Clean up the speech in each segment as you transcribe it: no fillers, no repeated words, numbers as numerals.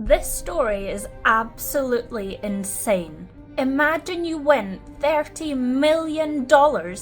This story is absolutely insane. Imagine you win $30 million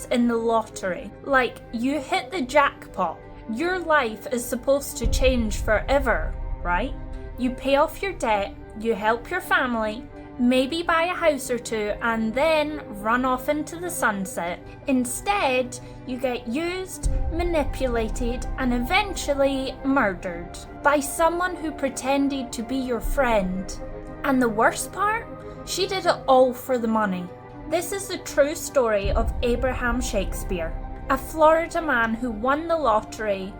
in the lottery. Like, you hit the jackpot. Your life is supposed to change forever, right? You pay off your debt, you help your family, maybe buy a house or two, and then run off into the sunset. Instead, you get used, manipulated, and eventually murdered by someone who pretended to be your friend. And the worst part? She did it all for the money. This is the true story of Abraham Shakespeare, a Florida man who won the lottery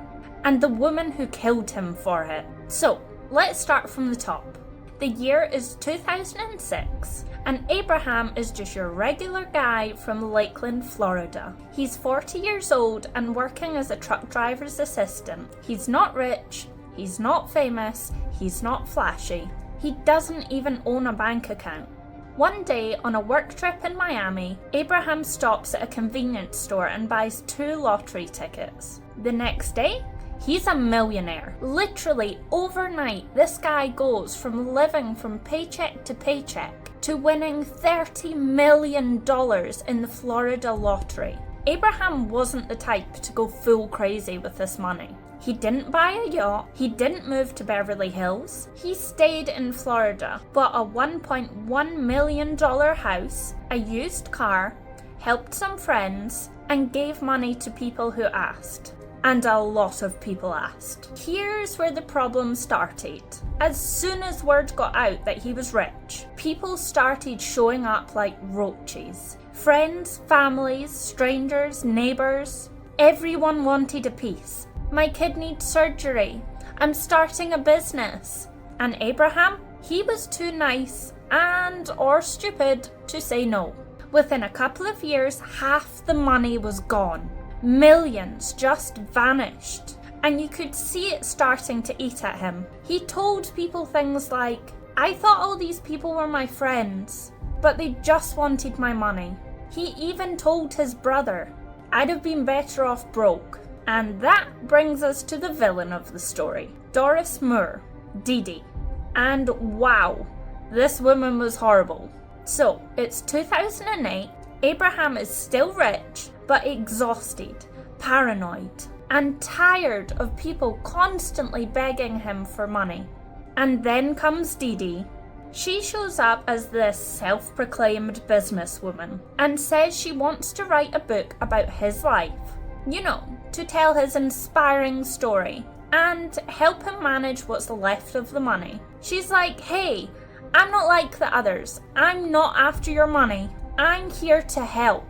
and the woman who killed him for it. So, let's start from the top. The year is 2006, and Abraham is just your regular guy from Lakeland, Florida. He's 40 years old and working as a truck driver's assistant. He's not rich, he's not famous, he's not flashy. He doesn't even own a bank account. One day, on a work trip in Miami, Abraham stops at a convenience store and buys 2 lottery tickets. The next day, he's a millionaire. Literally, overnight, this guy goes from living from paycheck to paycheck to winning $30 million in the Florida lottery. Abraham wasn't the type to go full crazy with this money. He didn't buy a yacht, he didn't move to Beverly Hills, he stayed in Florida, bought a $1.1 million house, a used car, helped some friends, and gave money to people who asked. And a lot of people asked. Here's where the problem started. As soon as word got out that he was rich, people started showing up like roaches. Friends, families, strangers, neighbours, everyone wanted a piece. My kid needs surgery. I'm starting a business. And Abraham, he was too nice and or stupid to say no. Within a couple of years, half the money was gone. Millions just vanished. And you could see it starting to eat at him. He told people things like, I thought all these people were my friends, but they just wanted my money. He even told his brother, I'd have been better off broke. And that brings us to the villain of the story, Doris Moore, Dee Dee. And wow, this woman was horrible. So, it's 2008, Abraham is still rich, but exhausted, paranoid, and tired of people constantly begging him for money. And then comes Dee Dee. She shows up as this self-proclaimed businesswoman and says she wants to write a book about his life. You know, to tell his inspiring story and help him manage what's left of the money. She's like, hey, I'm not like the others. I'm not after your money. I'm here to help.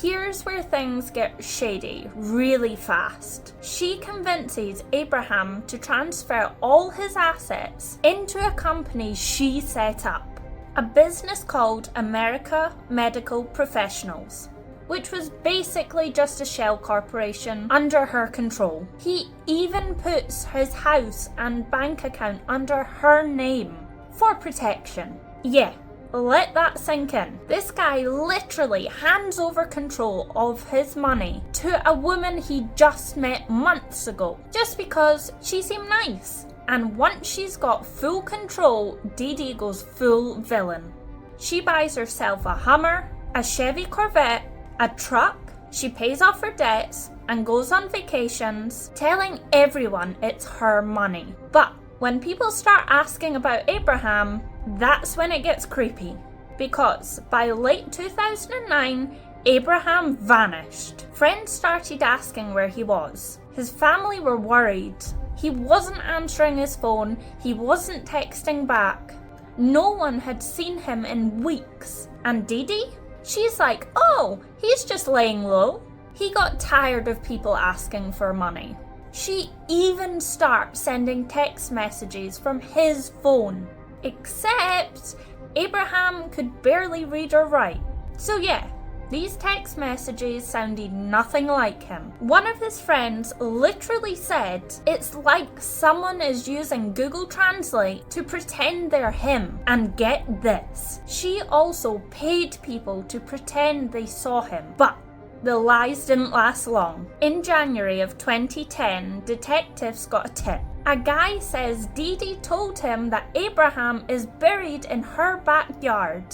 Here's where things get shady really fast. She convinces Abraham to transfer all his assets into a company she set up, a business called America Medical Professionals, which was basically just a shell corporation under her control. He even puts his house and bank account under her name for protection. Yeah, let that sink in. This guy literally hands over control of his money to a woman he just met months ago, just because she seemed nice. And once she's got full control, Dee Dee goes full villain. She buys herself a Hummer, a Chevy Corvette, a truck, she pays off her debts and goes on vacations, telling everyone it's her money. But when people start asking about Abraham, that's when it gets creepy. Because by late 2009, Abraham vanished. Friends started asking where he was. His family were worried. He wasn't answering his phone, he wasn't texting back. No one had seen him in weeks. And Dee Dee? She's like, oh, he's just laying low. He got tired of people asking for money. She even starts sending text messages from his phone. Except Abraham could barely read or write. So yeah, these text messages sounded nothing like him. One of his friends literally said it's like someone is using Google Translate to pretend they're him. And get this, she also paid people to pretend they saw him. But the lies didn't last long. In January of 2010, detectives got a tip. A guy says Dee Dee told him that Abraham is buried in her backyard.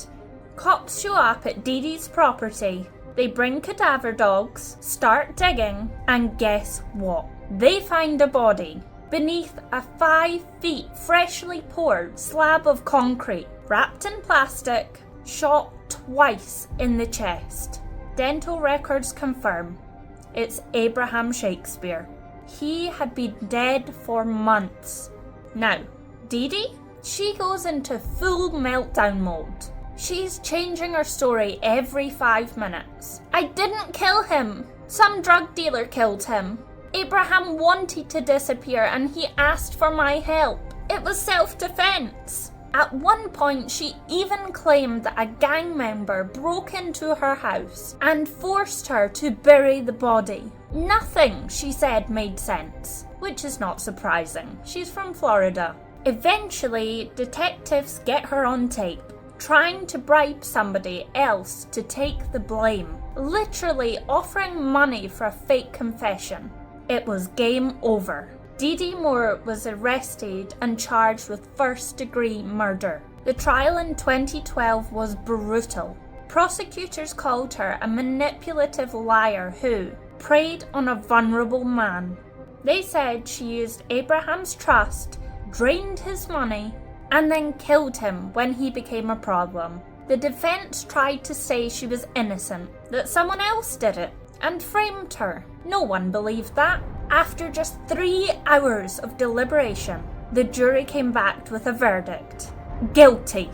Cops show up at Dee Dee's property. They bring cadaver dogs, start digging, and guess what? They find a body beneath a 5 feet freshly poured slab of concrete, wrapped in plastic, shot twice in the chest. Dental records confirm it's Abraham Shakespeare. He had been dead for months. Now, Dee Dee, she goes into full meltdown mode. She's changing her story every 5 minutes. I didn't kill him. Some drug dealer killed him. Abraham wanted to disappear and he asked for my help. It was self-defense. At one point, she even claimed that a gang member broke into her house and forced her to bury the body. Nothing she said made sense, which is not surprising. She's from Florida. Eventually, detectives get her on tape, trying to bribe somebody else to take the blame, literally offering money for a fake confession. It was game over. Dee Dee Moore was arrested and charged with first-degree murder. The trial in 2012 was brutal. Prosecutors called her a manipulative liar who preyed on a vulnerable man. They said she used Abraham's trust, drained his money, and then killed him when he became a problem. The defense tried to say she was innocent, that someone else did it, and framed her. No one believed that. After just 3 hours of deliberation, the jury came back with a verdict. Guilty.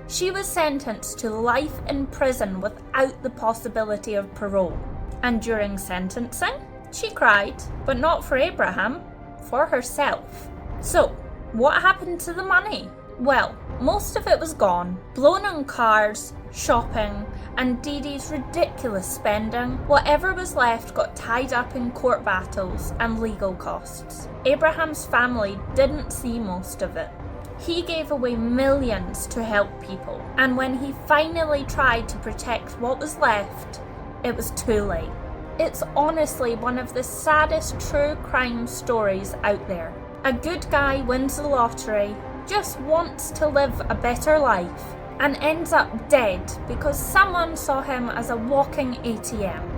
She was sentenced to life in prison without the possibility of parole. And during sentencing, she cried, but not for Abraham, for herself. So, what happened to the money? Well, most of it was gone, blown on cars, shopping, and Dee Dee's ridiculous spending. Whatever was left got tied up in court battles and legal costs. Abraham's family didn't see most of it. He gave away millions to help people, and when he finally tried to protect what was left, it was too late. It's honestly one of the saddest true crime stories out there. A good guy wins the lottery, just wants to live a better life, and ends up dead because someone saw him as a walking ATM.